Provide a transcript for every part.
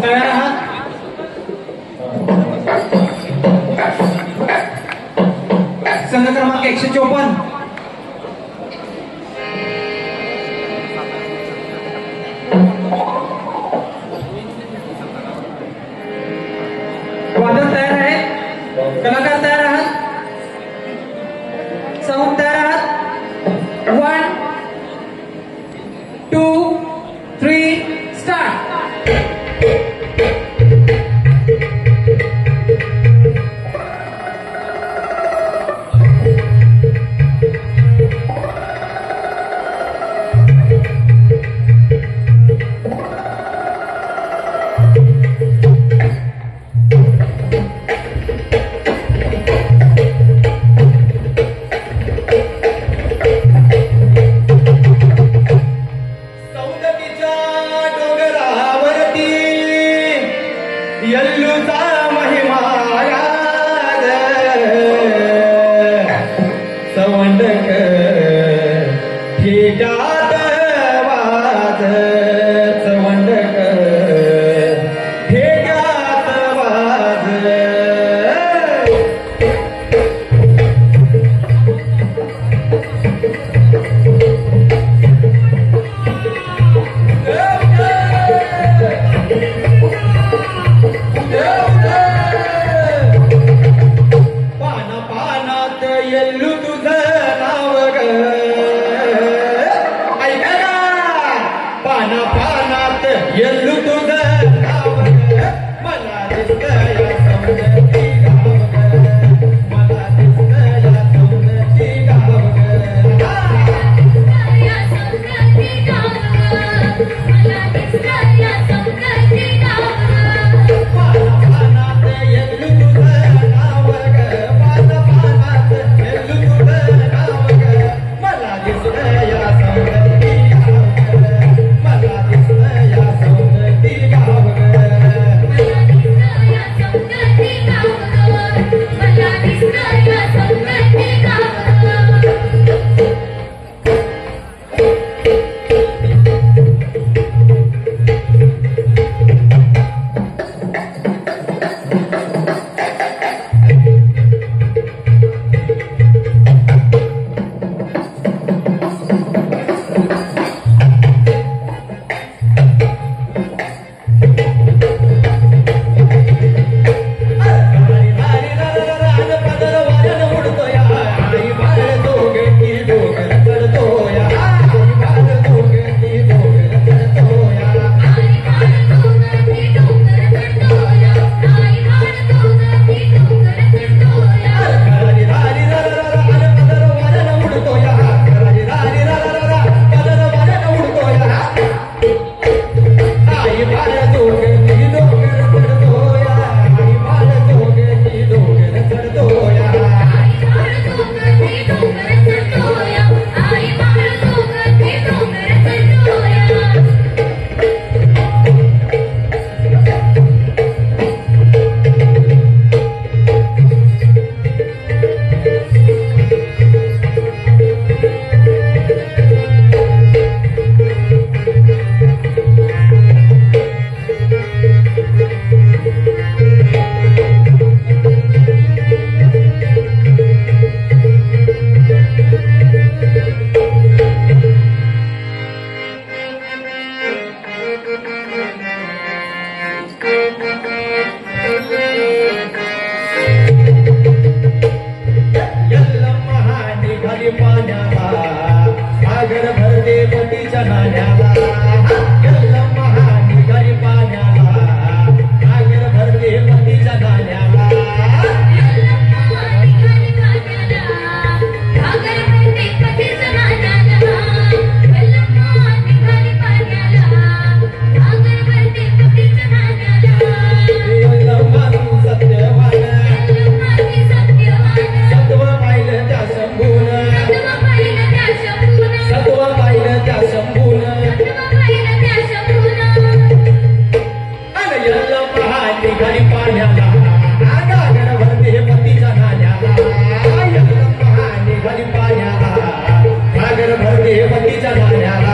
तयार आहात? संघ क्रमांक 154 वादक तयार आहे, कलाकार तयार आहात, साऊंड तयार आहात. 1 2 3 स्टार्ट. यल्लूचा महिमाया सवंडक ठिकात वाज सवंडक ठिकात वाज. यल्लू तुझं नाव ग ऐका ना, पाना पानात यल्लू तुझं नाव ग. मला दिसतंय सौंदर्य गाव ग, मला दिसतंय सौंदर्य गाव ग. या सौंदर्य गाव ग, मला दिसतंय सौंदर्य गाव ग. पाना पानात यल्लू तुझं नाव ग, पाना पानात यल्लू तुझं नाव ग. मला दिसतंय सौंदर्य गाव ग, मला दिसतंय सौंदर्य गाव ग. मला दिसतंय सौंदर्य गाव ग. सागर भरते पतीच्या नाण्याला, महानी गरी पाण्याला, सागर भरते पतीच्या नाण्याला. घरी पाण्याला, गागर भरते पतीच्या नाण्याला, घरी पाण्याला, गागर भरते पतीच्या नाण्याला.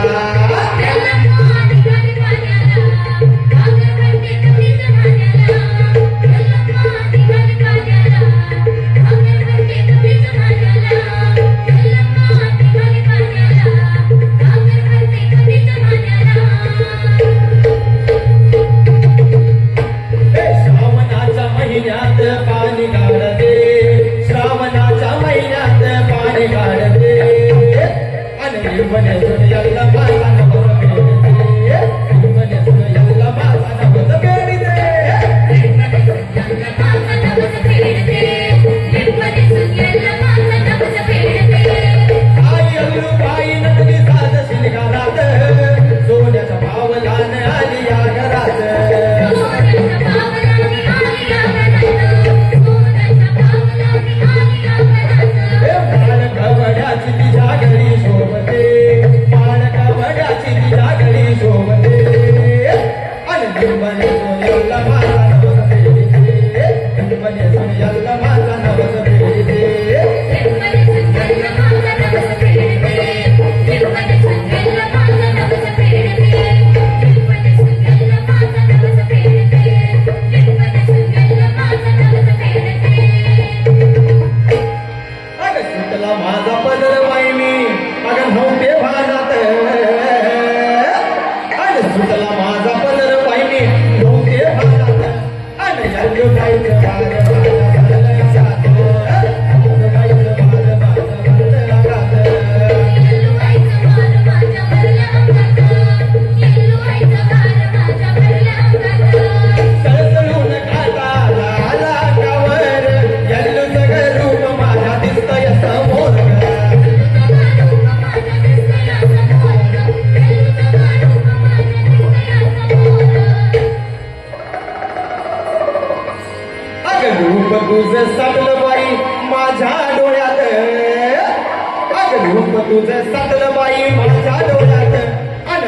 तुझं साठलं बाई माझ्या डोळ्यात, अग रूप तुझं साठलं बाई माझ्या डोळ्यात, अन